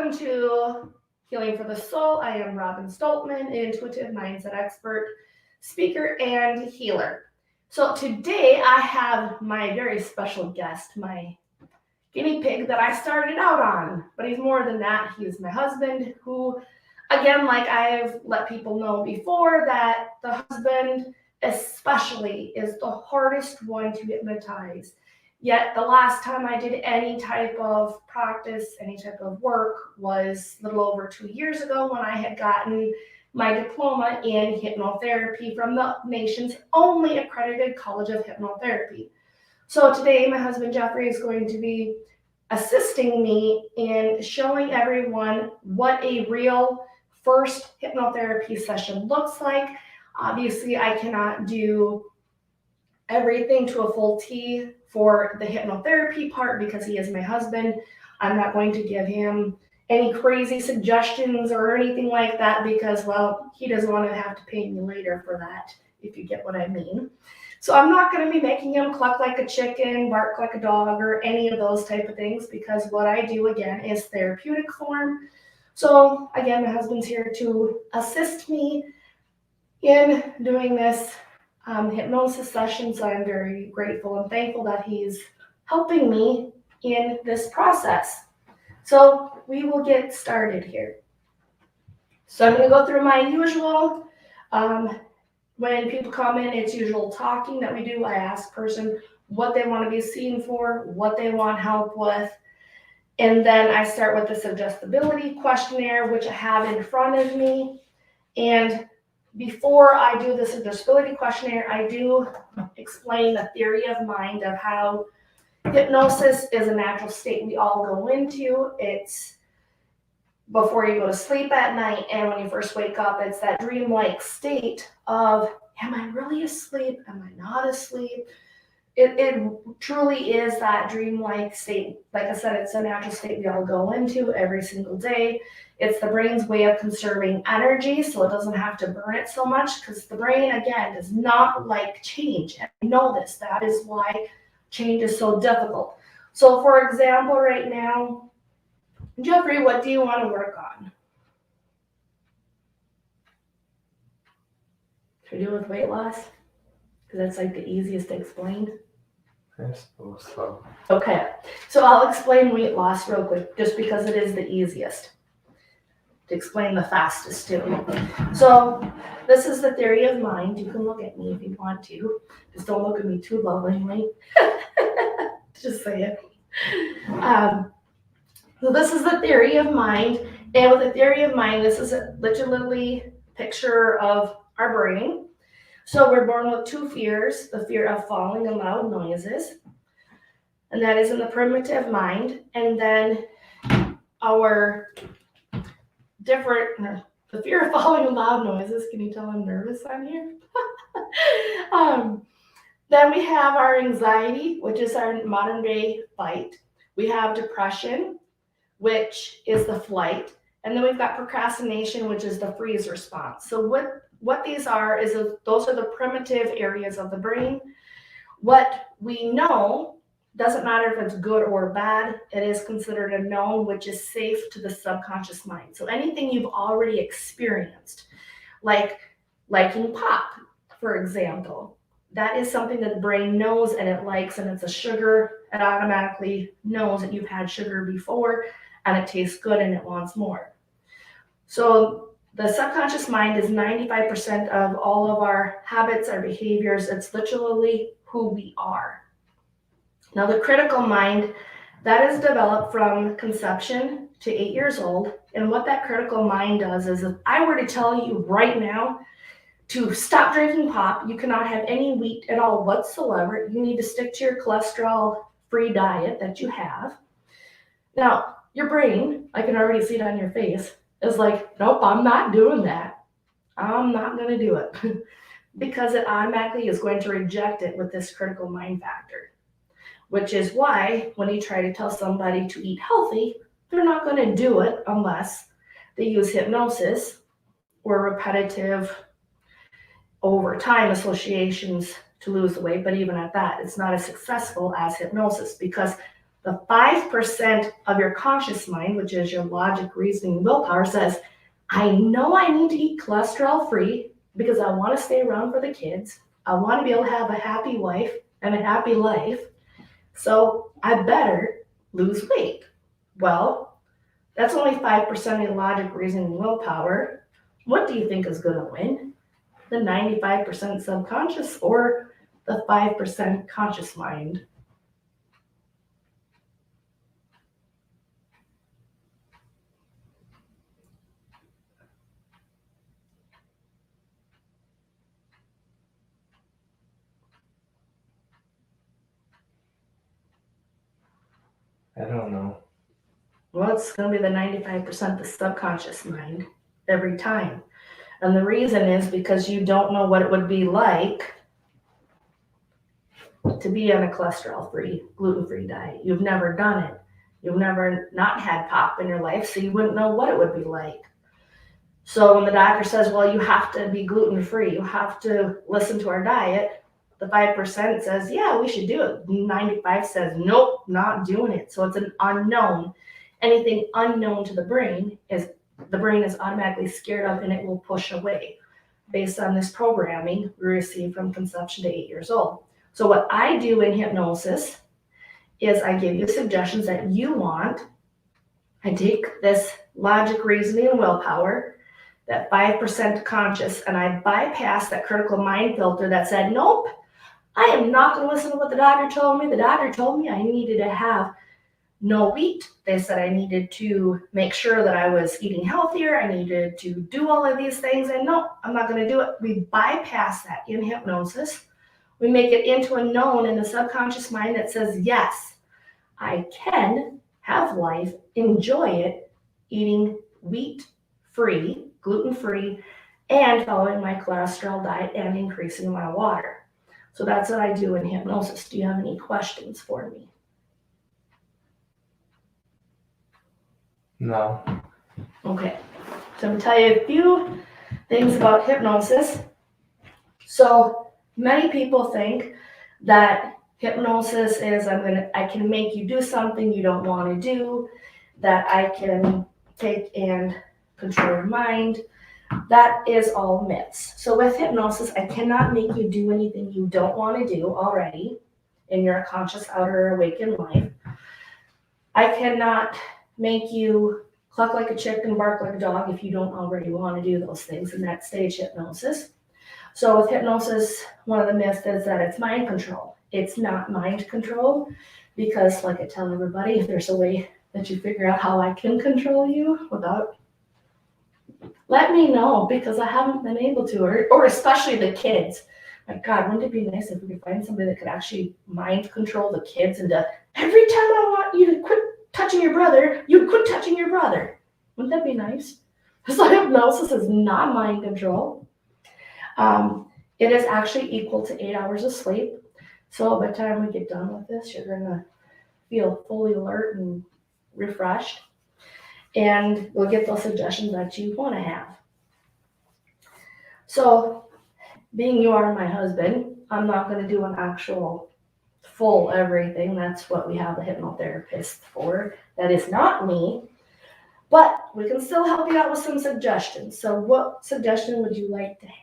Welcome to Healing for the Soul. I am Robin Stoltman, intuitive mindset expert, speaker, and healer. So today I have my very special guest, my guinea pig that I started out on. But he's more than that. He is my husband who, again, like I've let people know before, that the husband especially is the hardest one to hypnotize. Yet the last time I did any type of practice, any type of work was a little over 2 years ago when I had gotten my diploma in hypnotherapy from the nation's only accredited college of hypnotherapy. So today my husband Jeffrey is going to be assisting me in showing everyone what a real first hypnotherapy session looks like. Obviously, I cannot do everything to a full T for the hypnotherapy part because he is my husband. I'm not going to give him any crazy suggestions or anything like that because, well, he doesn't want to have to pay me later for that, if you get what I mean. So I'm not going to be making him cluck like a chicken, bark like a dog, or any of those type of things because what I do, again, is therapeutic form. So, again, my husband's here to assist me in doing this hypnosis session, so I'm very grateful and thankful that he's helping me in this process. So we will get started here. So I'm going to go through my usual, when people come in, it's usual talking that we do. I ask person what they want to be seen for, what they want help with, and then I start with the suggestibility questionnaire, which I have in front of me. And before I do the suggestibility questionnaire, I do explain the theory of mind of how hypnosis is a natural state we all go into. It's before you go to sleep at night and when you first wake up, it's that dreamlike state of, am I really asleep? Am I not asleep? It truly is that dreamlike state. Like I said, it's a natural state we all go into every single day. It's the brain's way of conserving energy so it doesn't have to burn it so much because the brain, again, does not like change. And I know this. That is why change is so difficult. So, for example, right now, Jeffrey, what do you want to work on? Should we do it with weight loss? Because that's like the easiest to explain. I suppose so. Okay, so I'll explain weight loss real quick, just because it is the easiest to explain, the fastest too. So this is the theory of mind. You can look at me if you want to. Just don't look at me too lovingly. Just say it. So this is the theory of mind. And with the theory of mind, this is literally a picture of our brain. So we're born with two fears, the fear of falling and loud noises, and that is in the primitive mind. And then the fear of falling and loud noises, can you tell I'm nervous on here? Then we have our anxiety, which is our modern day fight. We have depression, which is the flight. And then we've got procrastination, which is the freeze response. So what these are is those are the primitive areas of the brain. What we know doesn't matter if it's good or bad. It is considered a known, which is safe to the subconscious mind. So anything you've already experienced, like liking pop, for example, that is something that the brain knows and it likes, and it's a sugar. It automatically knows that you've had sugar before and it tastes good and it wants more. So the subconscious mind is 95% of all of our habits, our behaviors. It's literally who we are. Now, the critical mind, that is developed from conception to 8 years old. And what that critical mind does is, if I were to tell you right now to stop drinking pop, you cannot have any wheat at all whatsoever. You need to stick to your cholesterol-free diet that you have. Now, your brain, I can already see it on your face, is like, nope, I'm not doing that. I'm not going to do it. Because it automatically is going to reject it with this critical mind factor. Which is why when you try to tell somebody to eat healthy, they're not going to do it unless they use hypnosis or repetitive over time associations to lose the weight. But even at that, it's not as successful as hypnosis because The 5% of your conscious mind, which is your logic, reasoning, willpower, says, I know I need to eat cholesterol free because I want to stay around for the kids. I want to be able to have a happy wife and a happy life. So I better lose weight. Well, that's only 5% of your logic, reasoning, and willpower. What do you think is going to win? The 95% subconscious or the 5% conscious mind? I don't know. Well, it's going to be the 95% the subconscious mind every time. And the reason is because you don't know what it would be like to be on a cholesterol-free, gluten-free diet. You've never done it. You've never not had pop in your life, so you wouldn't know what it would be like. So when the doctor says, well, you have to be gluten-free, you have to listen to our diet, the 5% says, yeah, we should do it. 95 says, nope, not doing it. So it's an unknown. Anything unknown to the brain is automatically scared of and it will push away based on this programming we receive from conception to 8 years old. So what I do in hypnosis is I give you suggestions that you want. I take this logic, reasoning, and willpower, that 5% conscious, and I bypass that critical mind filter that said, nope, I am not going to listen to what the doctor told me. The doctor told me I needed to have no wheat. They said I needed to make sure that I was eating healthier. I needed to do all of these things. And no, I'm not going to do it. We bypass that in hypnosis. We make it into a known in the subconscious mind that says, yes, I can have life, enjoy it, eating wheat-free, gluten-free, and following my cholesterol diet and increasing my water. So that's what I do in hypnosis. Do you have any questions for me? No. Okay, so I'm going to tell you a few things about hypnosis. So many people think that hypnosis is I can make you do something you don't want to do, that I can take and control your mind. That is all myths. So with hypnosis, I cannot make you do anything you don't want to do already in your conscious outer awakened life. I cannot make you cluck like a chicken, bark like a dog if you don't already want to do those things in that stage hypnosis. So with hypnosis, one of the myths is that it's mind control. It's not mind control because, like I tell everybody, if there's a way that you figure out how I can control you without, let me know, because I haven't been able to, or especially the kids. My God, wouldn't it be nice if we could find somebody that could actually mind control the kids into every time I want you to quit touching your brother, you quit touching your brother. Wouldn't that be nice? So hypnosis is not mind control. It is actually equal to 8 hours of sleep. So by the time we get done with this, you're going to feel fully alert and refreshed. And we'll get those suggestions that you want to have. So being you are my husband, I'm not going to do an actual full everything. That's what we have a hypnotherapist for. That is not me. But we can still help you out with some suggestions. So what suggestion would you like to have?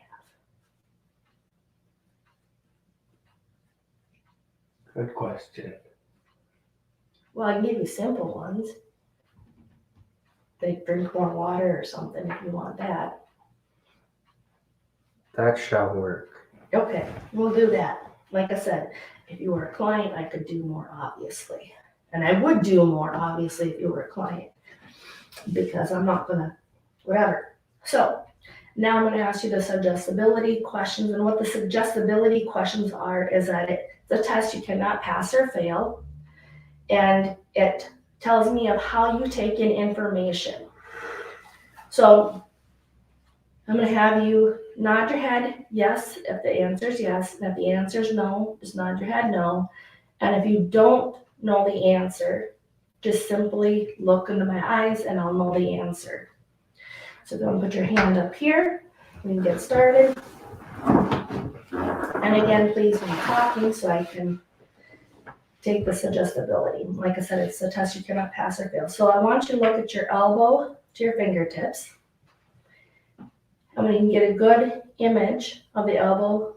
Good question. Well, I can give you simple ones. Like drink more water or something if you want that. That shall work. Okay, we'll do that. Like I said, if you were a client, I could do more, obviously. And I would do more, obviously, if you were a client. Because I'm not going to, whatever. So now I'm going to ask you the suggestibility questions. And what the suggestibility questions are is that it's a test you cannot pass or fail. And it tells me of how you take in information. So I'm going to have you nod your head yes if the answer is yes, and if the answer is no, just nod your head no. And if you don't know the answer, just simply look into my eyes and I'll know the answer. So go and put your hand up here. We can get started. And again, please, when I'm talking so I can take the suggestibility. Like I said, it's a test you cannot pass or fail. So I want you to look at your elbow to your fingertips. And when you can get a good image of the elbow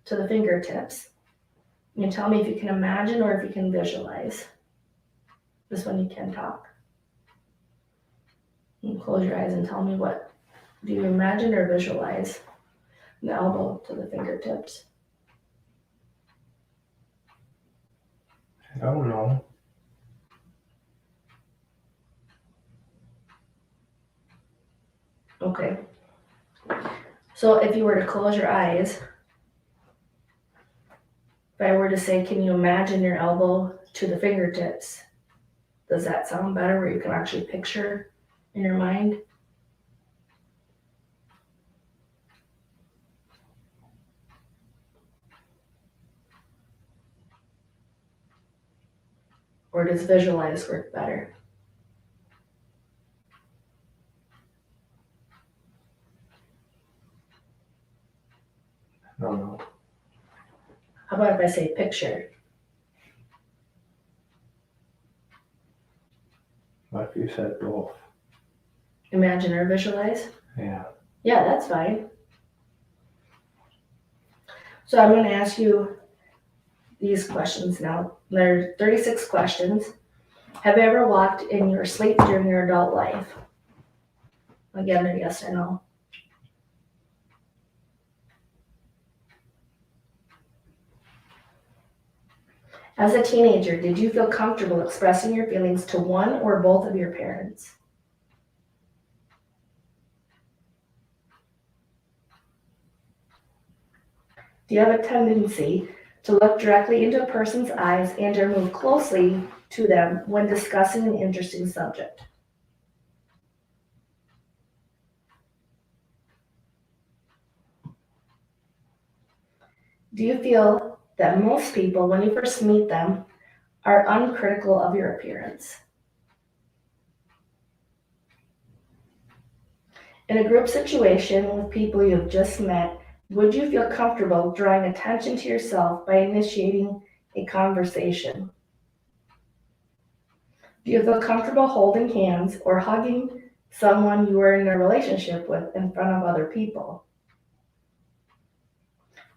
to the fingertips, you can tell me if you can imagine or if you can visualize. This one you can talk. You can close your eyes and tell me what do you imagine or visualize the elbow to the fingertips. I don't know. Okay. So if you were to close your eyes, if I were to say, can you imagine your elbow to the fingertips? Does that sound better where you can actually picture in your mind? Or does visualize work better? I don't know. How about if I say picture? What if you said both? Imagine or visualize? Yeah. Yeah, that's fine. So I'm going to ask you these questions now. There are 36 questions. Have you ever walked in your sleep during your adult life? Again, they're yes or no. As a teenager, did you feel comfortable expressing your feelings to one or both of your parents? Do you have a tendency to look directly into a person's eyes and or move closely to them when discussing an interesting subject? Do you feel that most people, when you first meet them, are uncritical of your appearance? In a group situation with people you have just met, would you feel comfortable drawing attention to yourself by initiating a conversation? Do you feel comfortable holding hands or hugging someone you are in a relationship with in front of other people?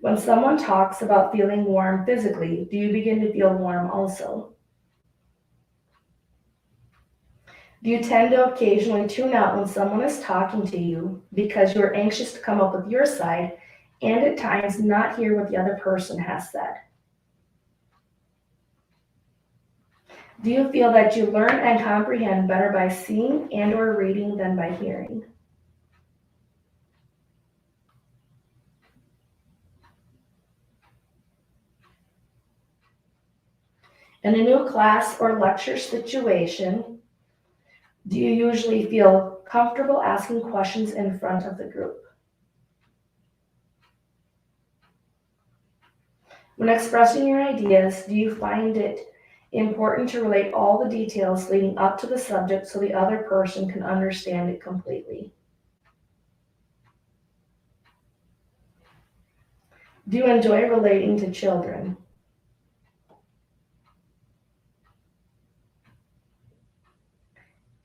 When someone talks about feeling warm physically, do you begin to feel warm also? Do you tend to occasionally tune out when someone is talking to you because you are anxious to come up with your side and at times not hear what the other person has said? Do you feel that you learn and comprehend better by seeing and or reading than by hearing? In a new class or lecture situation, do you usually feel comfortable asking questions in front of the group? When expressing your ideas, do you find it important to relate all the details leading up to the subject so the other person can understand it completely? Do you enjoy relating to children?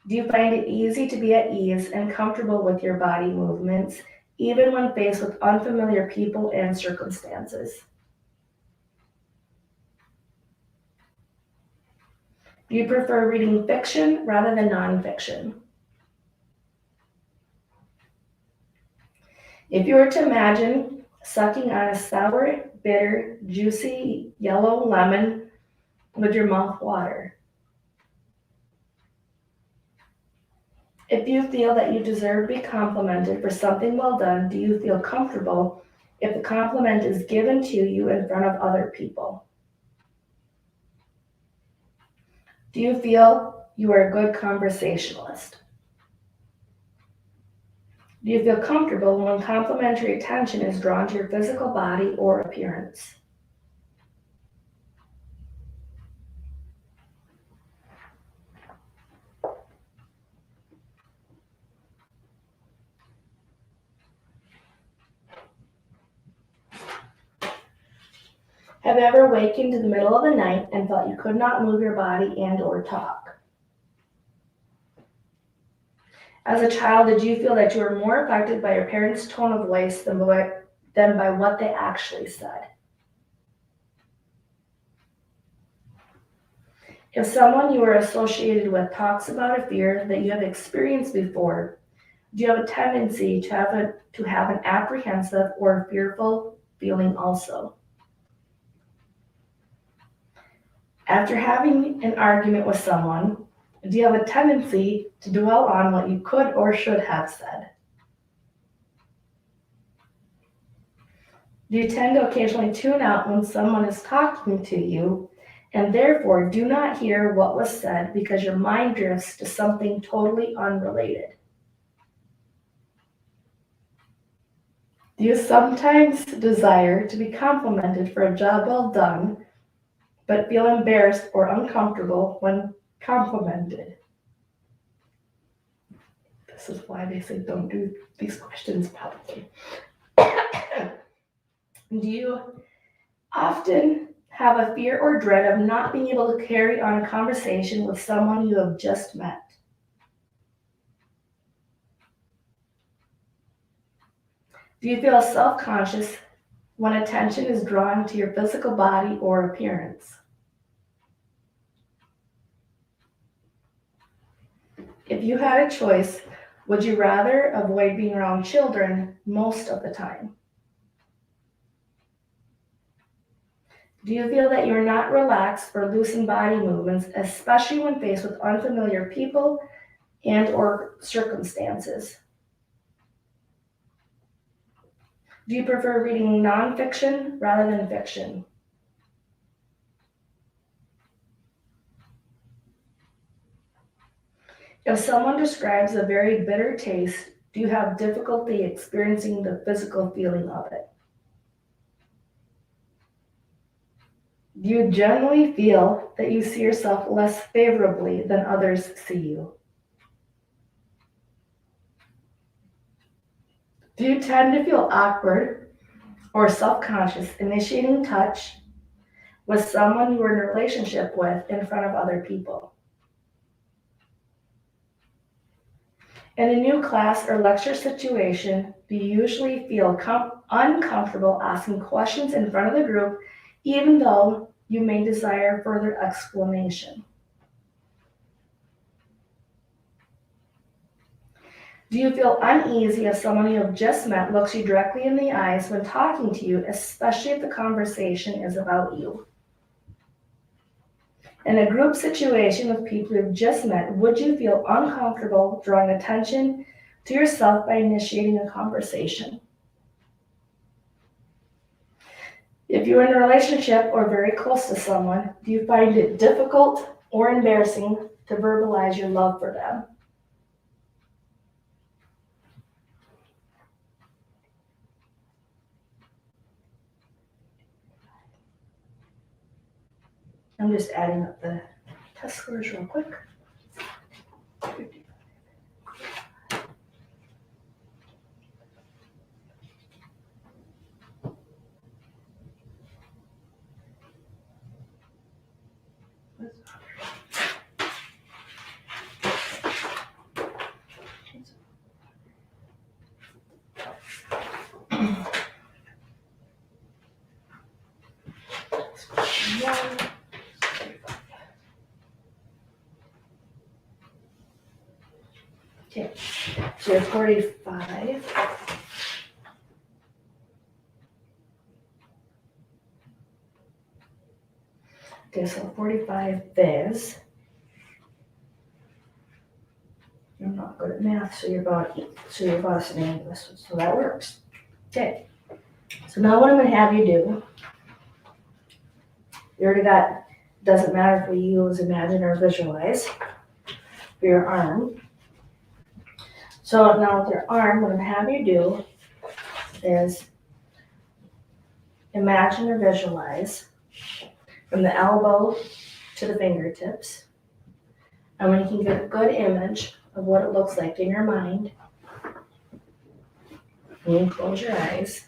Do you find it easy to be at ease and comfortable with your body movements, even when faced with unfamiliar people and circumstances? Do you prefer reading fiction rather than nonfiction? If you were to imagine sucking on a sour, bitter, juicy yellow lemon, would your mouth water? If you feel that you deserve to be complimented for something well done, do you feel comfortable if the compliment is given to you in front of other people? Do you feel you are a good conversationalist? Do you feel comfortable when complimentary attention is drawn to your physical body or appearance? Have you ever awakened in the middle of the night and felt you could not move your body and or talk? As a child, did you feel that you were more affected by your parents' tone of voice than by what they actually said? If someone you are associated with talks about a fear that you have experienced before, do you have a tendency to have an apprehensive or fearful feeling also? After having an argument with someone, do you have a tendency to dwell on what you could or should have said? Do you tend to occasionally tune out when someone is talking to you and therefore do not hear what was said because your mind drifts to something totally unrelated? Do you sometimes desire to be complimented for a job well done, but feel embarrassed or uncomfortable when complimented? This is why they say don't do these questions publicly. Do you often have a fear or dread of not being able to carry on a conversation with someone you have just met? Do you feel self-conscious when attention is drawn to your physical body or appearance? If you had a choice, would you rather avoid being around children most of the time? Do you feel that you're not relaxed or loose in body movements, especially when faced with unfamiliar people and or circumstances? Do you prefer reading nonfiction rather than fiction? If someone describes a very bitter taste, do you have difficulty experiencing the physical feeling of it? Do you generally feel that you see yourself less favorably than others see you? Do you tend to feel awkward or self-conscious initiating touch with someone you are in a relationship with in front of other people? In a new class or lecture situation, do you usually feel uncomfortable asking questions in front of the group, even though you may desire further explanation? Do you feel uneasy if someone you have just met looks you directly in the eyes when talking to you, especially if the conversation is about you? In a group situation with people you've just met, would you feel uncomfortable drawing attention to yourself by initiating a conversation? If you're in a relationship or very close to someone, do you find it difficult or embarrassing to verbalize your love for them? I'm just adding up the test scores real quick. Okay, so you're 45. Okay, so 45 is, I'm not good at math, so you're about a sitting English, so that works. Okay, so now what I'm gonna have you do, you already got, doesn't matter if we use imagine or visualize for your arm. So now with your arm, what I'm gonna have you do is imagine or visualize from the elbow to the fingertips. And when you can get a good image of what it looks like in your mind, you can close your eyes.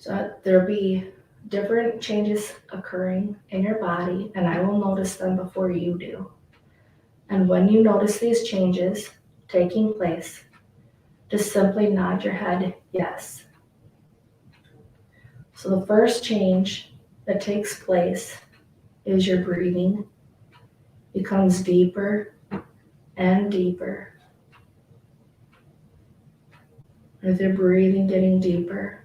So there'll be different changes occurring in your body, and I will notice them before you do. And when you notice these changes taking place, just simply nod your head yes. So the first change that takes place is your breathing becomes deeper and deeper. With your breathing getting deeper,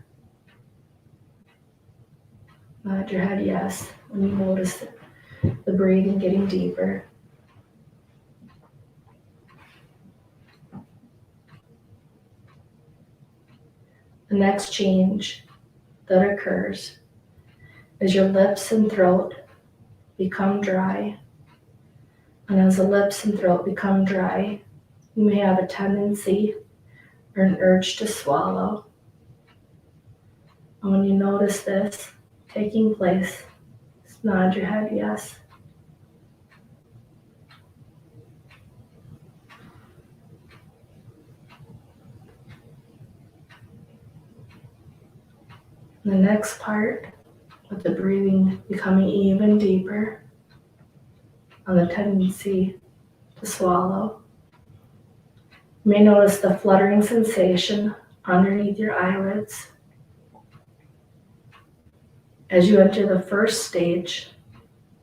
nod your head yes when you notice the breathing getting deeper. The next change that occurs is your lips and throat become dry. And as the lips and throat become dry, you may have a tendency or an urge to swallow. And when you notice this taking place, just nod your head yes. The next part, with the breathing becoming even deeper and the tendency to swallow, you may notice the fluttering sensation underneath your eyelids. As you enter the first stage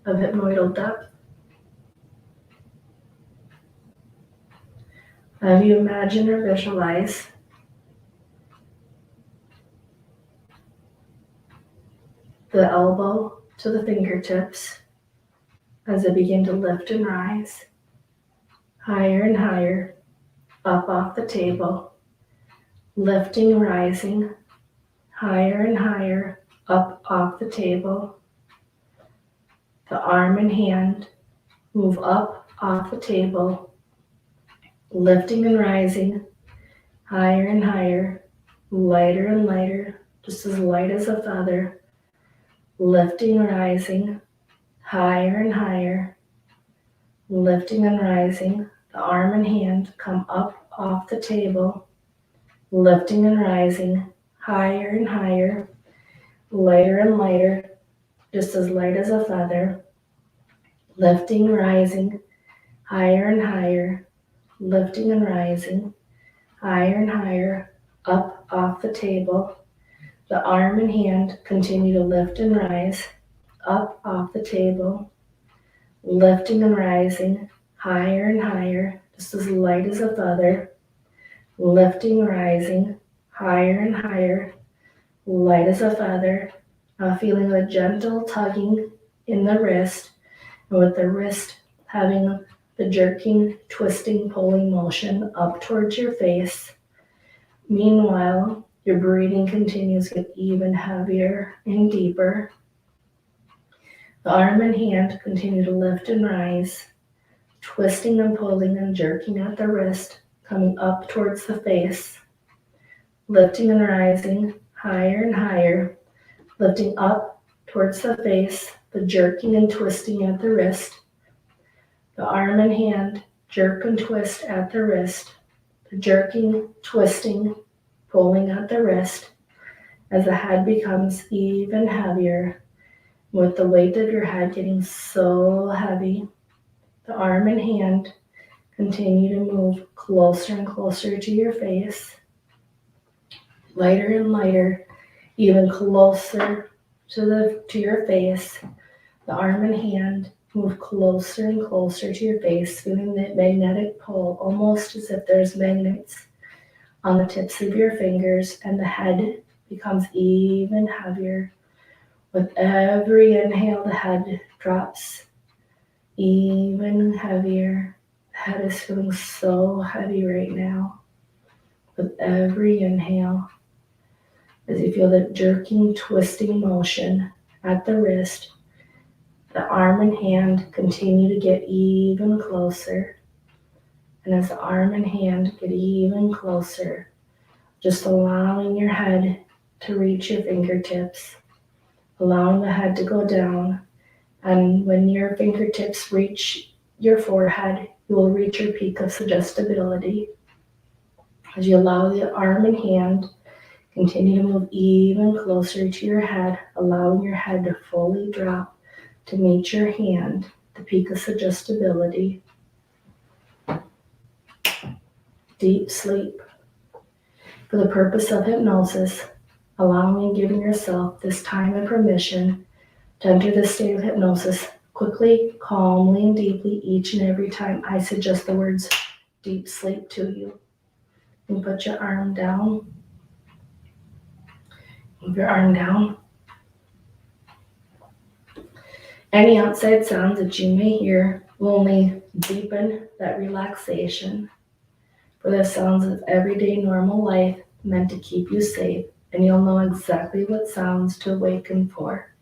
of hypnoidal depth, have you imagine or visualize the elbow to the fingertips as they begin to lift and rise higher and higher up off the table, lifting, rising higher and higher up off the table. The arm and hand move up off the table, lifting and rising higher and higher, lighter and lighter, just as light as a feather, lifting, rising higher and higher, lifting and rising. The arm and hand come up off the table, lifting and rising higher and higher, lighter and lighter, just as light as a feather, lifting, rising higher and higher, lifting and rising higher and higher up off the table. The arm and hand continue to lift and rise up off the table, lifting and rising higher and higher, just as light as a feather, lifting, rising higher and higher, light as a feather. Feeling a gentle tugging in the wrist, and with the wrist having the jerking, twisting, pulling motion up towards your face. Meanwhile, your breathing continues to get even heavier and deeper. The arm and hand continue to lift and rise, twisting and pulling and jerking at the wrist, coming up towards the face, lifting and rising higher and higher, lifting up towards the face, the jerking and twisting at the wrist. The arm and hand jerk and twist at the wrist, the jerking, twisting, pulling at the wrist, as the head becomes even heavier, with the weight of your head getting so heavy. The arm and hand continue to move closer and closer to your face, lighter and lighter, even closer to your face. The arm and hand move closer and closer to your face, feeling that magnetic pull, almost as if there's magnets on the tips of your fingers, and the head becomes even heavier. With every inhale, the head drops even heavier. The head is feeling so heavy right now. With every inhale, as you feel the jerking, twisting motion at the wrist, the arm and hand continue to get even closer. And as the arm and hand get even closer, just allowing your head to reach your fingertips, allowing the head to go down. And when your fingertips reach your forehead, you will reach your peak of suggestibility. As you allow the arm and hand Continue to move even closer to your head, allowing your head to fully drop to meet your hand, the peak of suggestibility. Deep sleep. For the purpose of hypnosis, allowing and giving yourself this time and permission to enter this state of hypnosis quickly, calmly, and deeply each and every time I suggest the words deep sleep to you. And put your arm down. Move your arm down. Any outside sounds that you may hear will only deepen that relaxation. For the sounds of everyday normal life meant to keep you safe, and you'll know exactly what sounds to awaken for.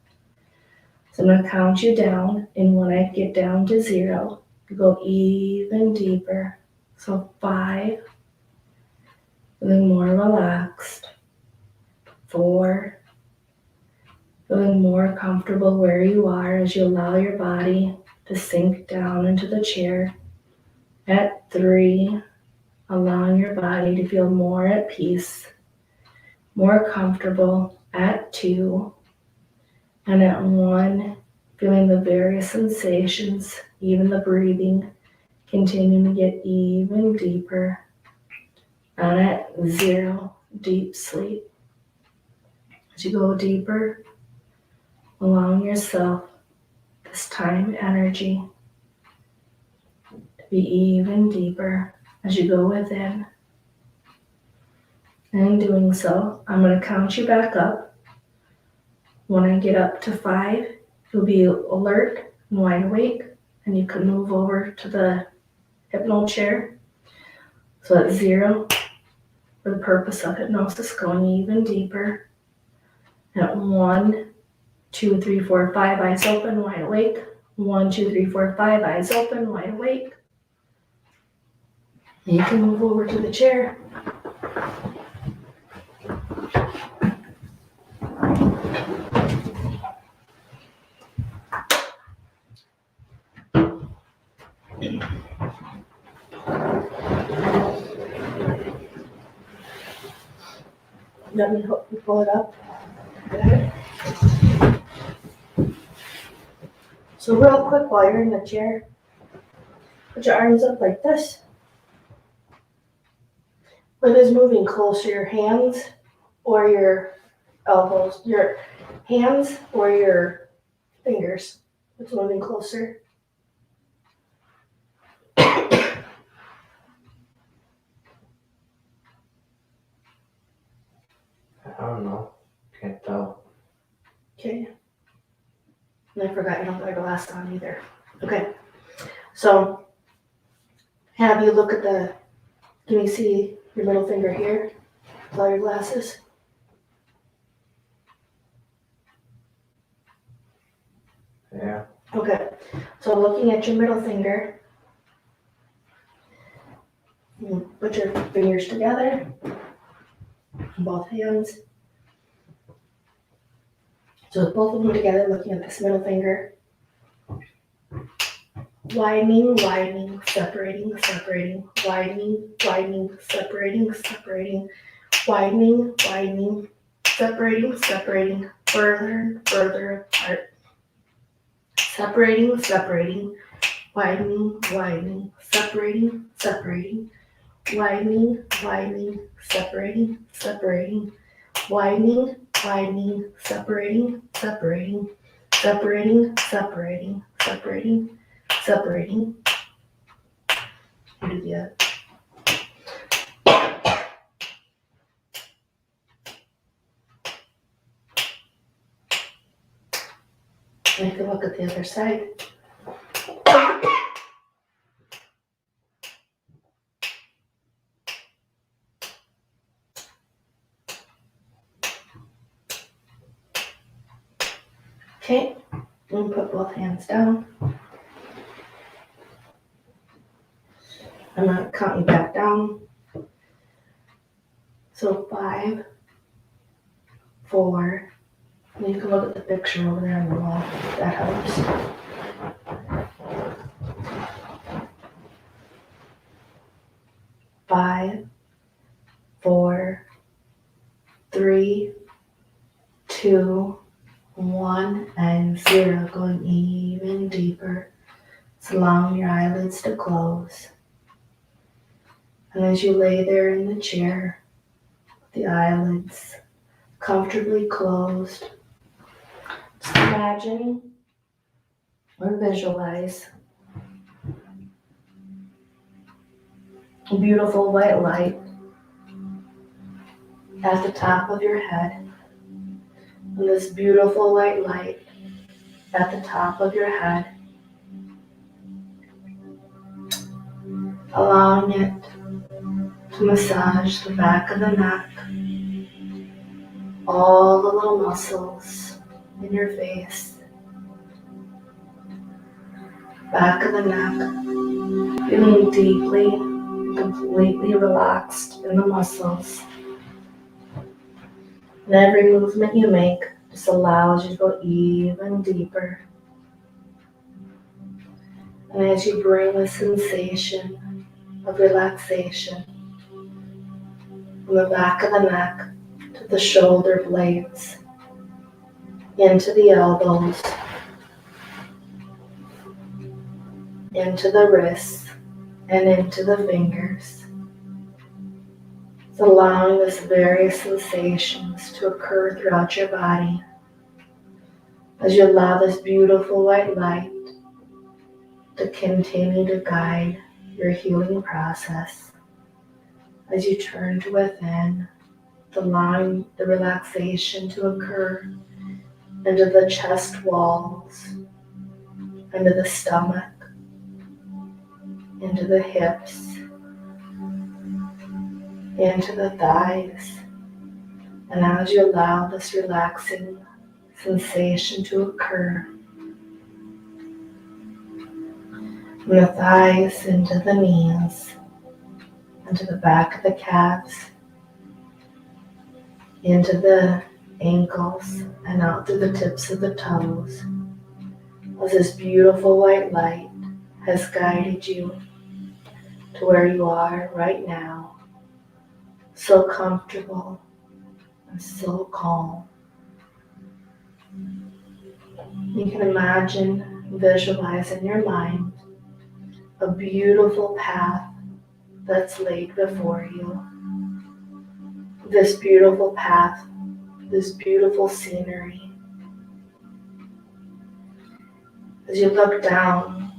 So I'm going to count you down, and when I get down to 0, you go even deeper. So 5, feeling more relaxed. 4, feeling more comfortable where you are as you allow your body to sink down into the chair. At 3, allowing your body to feel more at peace, more comfortable. At 2, and at 1, feeling the various sensations, even the breathing, continuing to get even deeper. And at 0, deep sleep. As you go deeper, allowing yourself this time and energy to be even deeper as you go within. And in doing so, I'm going to count you back up. When I get up to 5, you'll be alert and wide awake, and you can move over to the hypno chair. So at 0, for the purpose of hypnosis, going even deeper. At 1, 2, 3, 4, 5, eyes open, wide awake. 1, 2, 3, 4, 5, eyes open, wide awake. And you can move over to the chair. Let me help you pull it up. Good. So real quick, while you're in the chair, put your arms up like this. What is moving closer, your hands or your elbows? Your hands or your fingers? What's moving closer? I don't know. Can't tell. Okay. And I forgot you don't have your glasses on either. Okay. So have you look at the, can you see your middle finger here with all your glasses? Yeah. Okay. So looking at your middle finger, you put your fingers together, both hands. So with both of them together, looking at this middle finger, widening, widening, separating, separating, widening, widening, separating, separating, widening, widening, separating, separating, further, further apart, separating, separating, widening, widening, separating, separating, widening, widening, separating, separating, widening, widening, separating, separating, separating, separating, separating, separating. Do the other. Take a look at the other side. Okay, and put both hands down. I'm gonna count you back down. So 5, 4, and you can look at the picture over there on the wall, if that helps. 5, 4, 3, 2, 1, and 0, going even deeper. So allowing your eyelids to close. And as you lay there in the chair, the eyelids comfortably closed, just imagine or visualize a beautiful white light at the top of your head. And this beautiful white light at the top of your head, allowing it to massage the back of the neck, all the little muscles in your face, back of the neck, feeling deeply and completely relaxed in the muscles. And every movement you make just allows you to go even deeper. And as you bring the sensation of relaxation from the back of the neck to the shoulder blades, into the elbows, into the wrists, and into the fingers. It's allowing this various sensations to occur throughout your body as you allow this beautiful white light to continue to guide your healing process. As you turn to within, allowing the relaxation to occur into the chest walls, into the stomach, into the hips, into the thighs. And as you allow this relaxing sensation to occur, from the thighs into the knees, into the back of the calves, into the ankles, and out through the tips of the toes, as this beautiful white light has guided you to where you are right now, so comfortable and so calm. You can imagine, visualize in your mind a beautiful path that's laid before you. This beautiful path, this beautiful scenery. As you look down,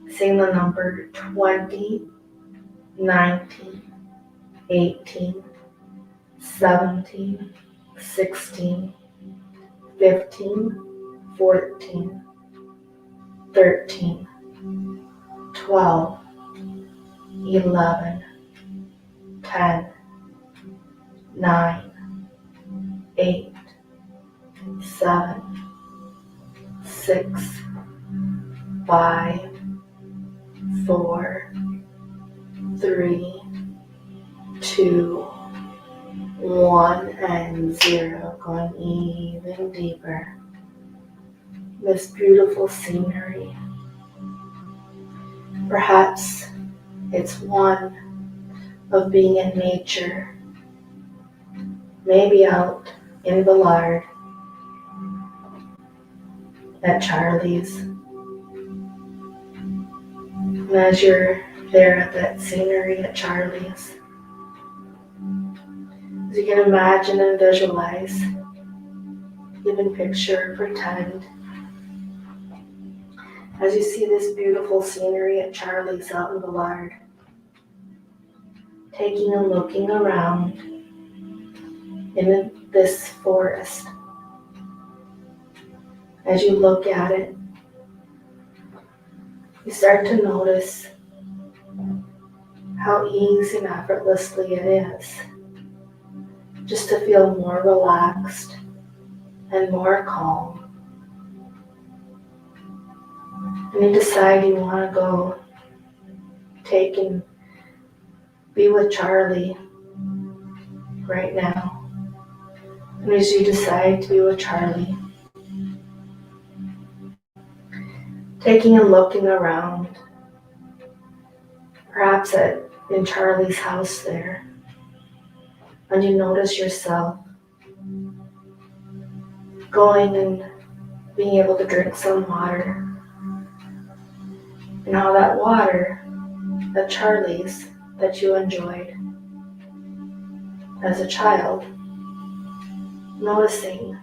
seeing the number 20, 19, 18, 17, 16, 15, 14, 13, 12, 11, 10, 9, 8, 7, 6, 5, 4, 3, 2, 1, and 0, going even deeper. This beautiful scenery. Perhaps it's one of being in nature, maybe out in Villard at Charlie's. And as you're there at that scenery at Charlie's, as you can imagine and visualize, even picture, pretend, as you see this beautiful scenery at Charlie's out in Villard, taking and looking around in this forest. As you look at it, you start to notice how easy and effortlessly it is just to feel more relaxed and more calm. And you decide you want to go take and be with Charlie right now. And as you decide to be with Charlie, taking and looking around, perhaps in Charlie's house there, And you notice yourself going and being able to drink some water. And how that water, that Charlie's that you enjoyed as a child, noticing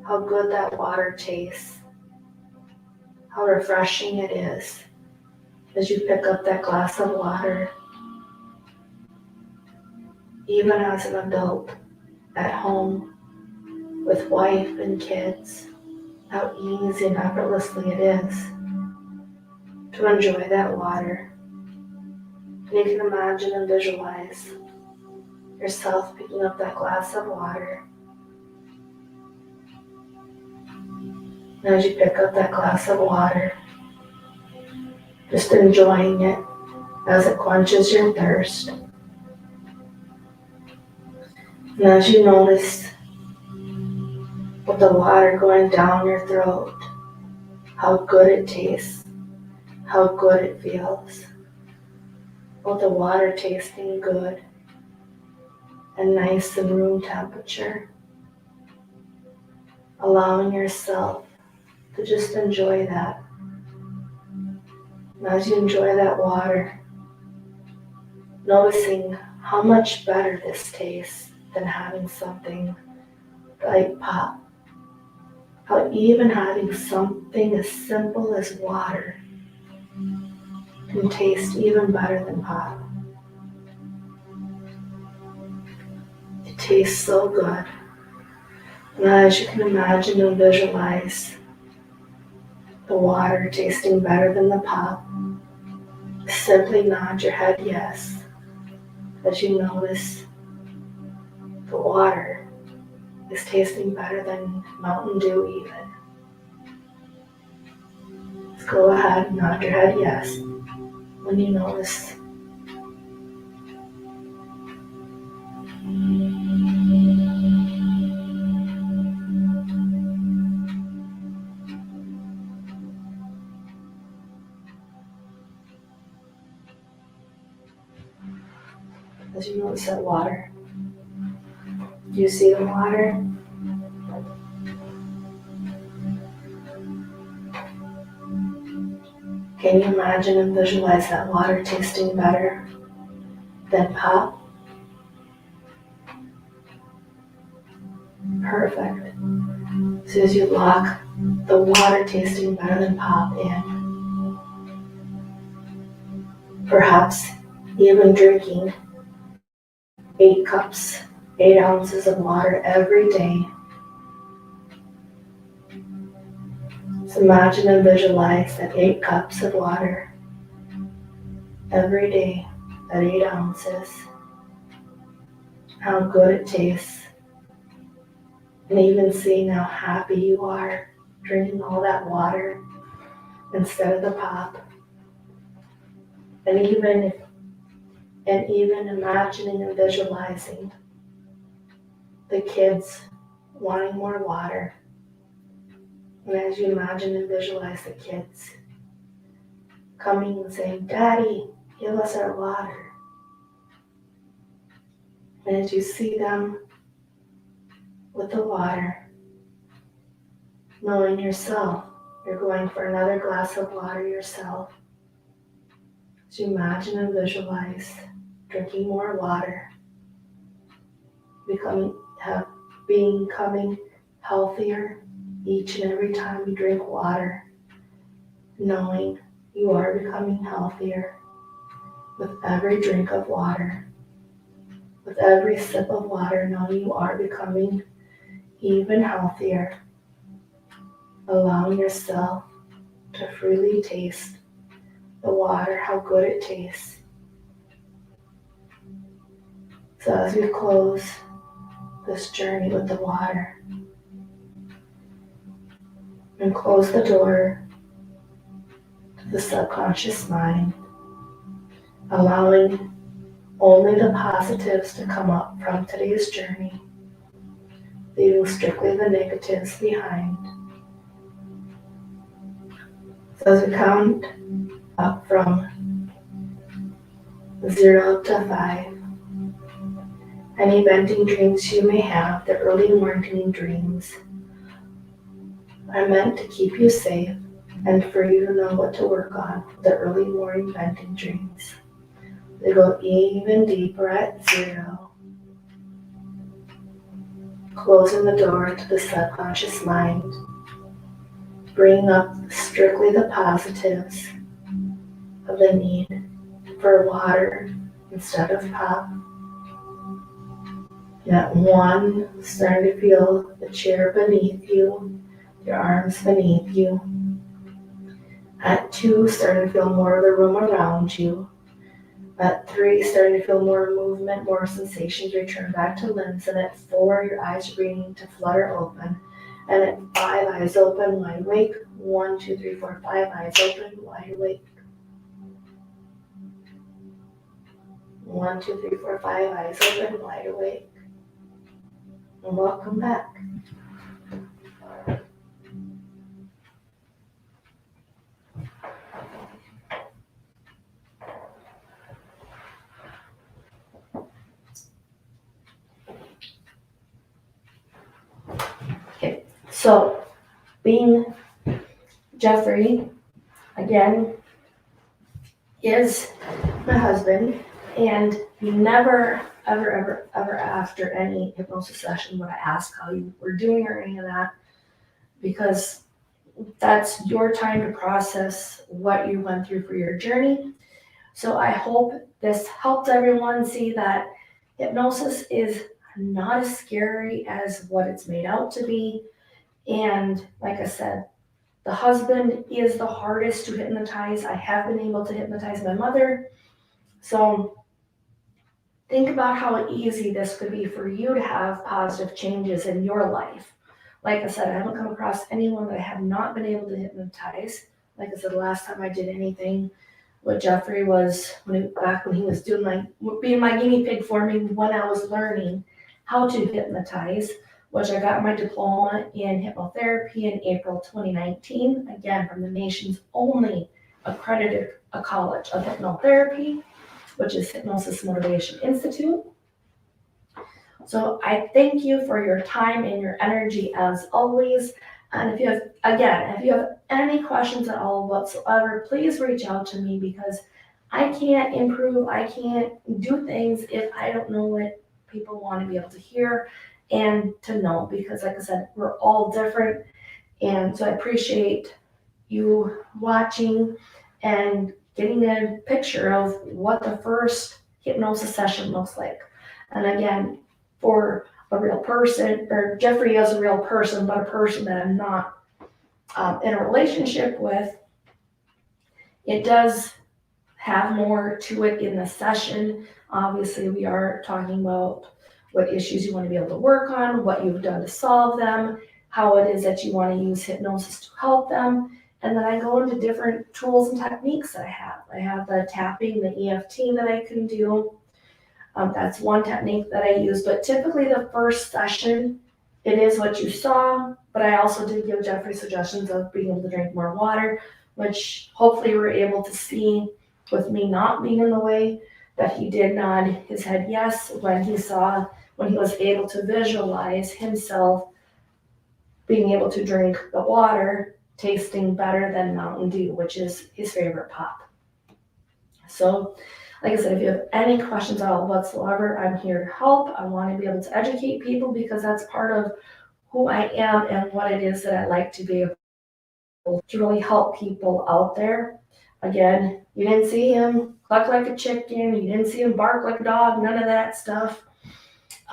how good that water tastes, how refreshing it is as you pick up that glass of water, even as an adult at home with wife and kids, how easy and effortlessly it is to enjoy that water. And you can imagine and visualize yourself picking up that glass of water. And as you pick up that glass of water, just enjoying it as it quenches your thirst. And as you notice with the water going down your throat, how good it tastes, how good it feels. With the water tasting good and nice and room temperature, allowing yourself to just enjoy that. And as you enjoy that water, noticing how much better this tastes than having something like pop. How even having something as simple as water can taste even better than pop. It tastes so good. And as you can imagine and visualize the water tasting better than the pop, simply nod your head yes as you notice the water is tasting better than Mountain Dew even. Just go ahead and nod your head yes when you notice. As you notice that water. Do you see the water? Can you imagine and visualize that water tasting better than pop? Perfect. So as you lock the water tasting better than pop in, perhaps even drinking 8 cups, 8 ounces of water every day. So imagine and visualize that 8 cups of water every day at 8 ounces. How good it tastes. And even seeing how happy you are drinking all that water instead of the pop. And even imagining and visualizing the kids wanting more water. And as you imagine and visualize the kids coming and saying, "Daddy, give us our water." And as you see them with the water, knowing yourself, you're going for another glass of water yourself. As you imagine and visualize drinking more water, becoming healthier each and every time you drink water, knowing you are becoming healthier with every drink of water, with every sip of water, knowing you are becoming even healthier, allowing yourself to freely taste the water, how good it tastes. So as we close this journey with the water and close the door to the subconscious mind, allowing only the positives to come up from today's journey, leaving strictly the negatives behind. So as we count up from 0 to 5, Any bending dreams you may have, the early morning dreams, are meant to keep you safe and for you to know what to work on. The early morning bending dreams. They go even deeper at 0, closing the door to the subconscious mind, bringing up strictly the positives of the need for water instead of pop. At 1, starting to feel the chair beneath you, your arms beneath you. At 2, starting to feel more of the room around you. At 3, starting to feel more movement, more sensations return back to limbs. And at 4, your eyes are beginning to flutter open. And at 5, eyes open, wide awake. 1, 2, 3, 4, 5, eyes open, wide awake. 1, 2, 3, 4, 5, eyes open, wide awake. And welcome back. Okay, so being Jeffrey, again, is my husband, and he never, ever after any hypnosis session would I ask how you were doing or any of that, because that's your time to process what you went through for your journey. So I hope this helped everyone see that hypnosis is not as scary as what it's made out to be. And like I said, the husband is the hardest to hypnotize. I have been able to hypnotize my mother. So think about how easy this could be for you to have positive changes in your life. Like I said, I haven't come across anyone that I have not been able to hypnotize. Like I said, the last time I did anything with Jeffrey was back when he was being my guinea pig for me when I was learning how to hypnotize, which I got my diploma in hypnotherapy in April 2019, again, from the nation's only accredited college of hypnotherapy, which is Hypnosis Motivation Institute. So I thank you for your time and your energy as always. And if you have any questions at all whatsoever, please reach out to me, because I can't improve, I can't do things if I don't know what people want to be able to hear and to know, because like I said, we're all different. And so I appreciate you watching and getting a picture of what the first hypnosis session looks like. And again, for a real person, or Jeffrey is a real person, but a person that I'm not in a relationship with, it does have more to it in the session. Obviously, we are talking about what issues you want to be able to work on, what you've done to solve them, how it is that you want to use hypnosis to help them. And then I go into different tools and techniques that I have. I have the tapping, the EFT that I can do. That's one technique that I use, but typically the first session, it is what you saw, but I also did give Jeffrey suggestions of being able to drink more water, which hopefully you were able to see with me not being in the way, that he did nod his head yes when he was able to visualize himself being able to drink the water, tasting better than Mountain Dew, which is his favorite pop. So, like I said, if you have any questions at all whatsoever, I'm here to help. I want to be able to educate people, because that's part of who I am and what it is that I like to be able to really help people out there. Again, you didn't see him cluck like a chicken, you didn't see him bark like a dog, none of that stuff.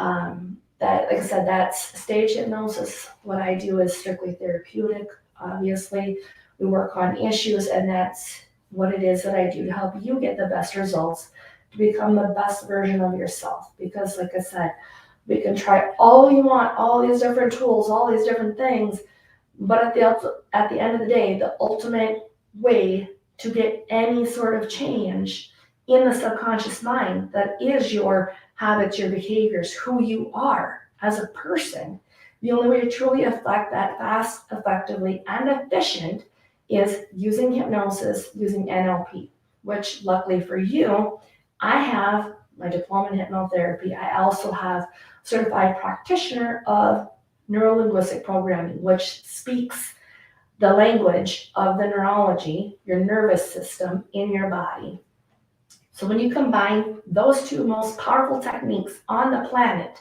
Like I said, that's stage hypnosis. What I do is strictly therapeutic. Obviously, we work on issues, and that's what it is that I do to help you get the best results, to become the best version of yourself. Because like I said, we can try all you want, all these different tools, all these different things, but at the end of the day, the ultimate way to get any sort of change in the subconscious mind, that is your habits, your behaviors, who you are as a person, the only way to truly affect that fast, effectively, and efficient is using hypnosis, using NLP, which luckily for you, I have my diploma in hypnotherapy. I also have certified practitioner of neurolinguistic programming, which speaks the language of the neurology, your nervous system in your body. So when you combine those two most powerful techniques on the planet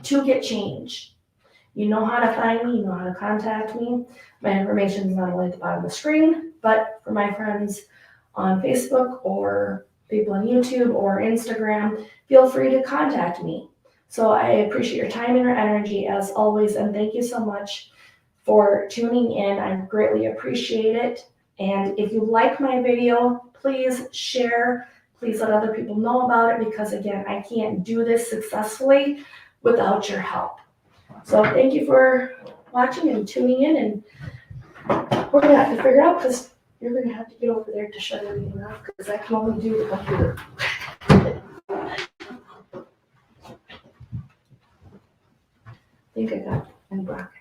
to get change, you know how to find me, you know how to contact me. My information is not only at the bottom of the screen, but for my friends on Facebook or people on YouTube or Instagram, feel free to contact me. So I appreciate your time and your energy as always, and thank you so much for tuning in. I greatly appreciate it. And if you like my video, please share. Please let other people know about it because, again, I can't do this successfully without your help. So thank you for watching and tuning in. And we're going to have to figure out, because you're going to have to get over there to shut everything off, because I can only do the computer. I think I got any broccoli.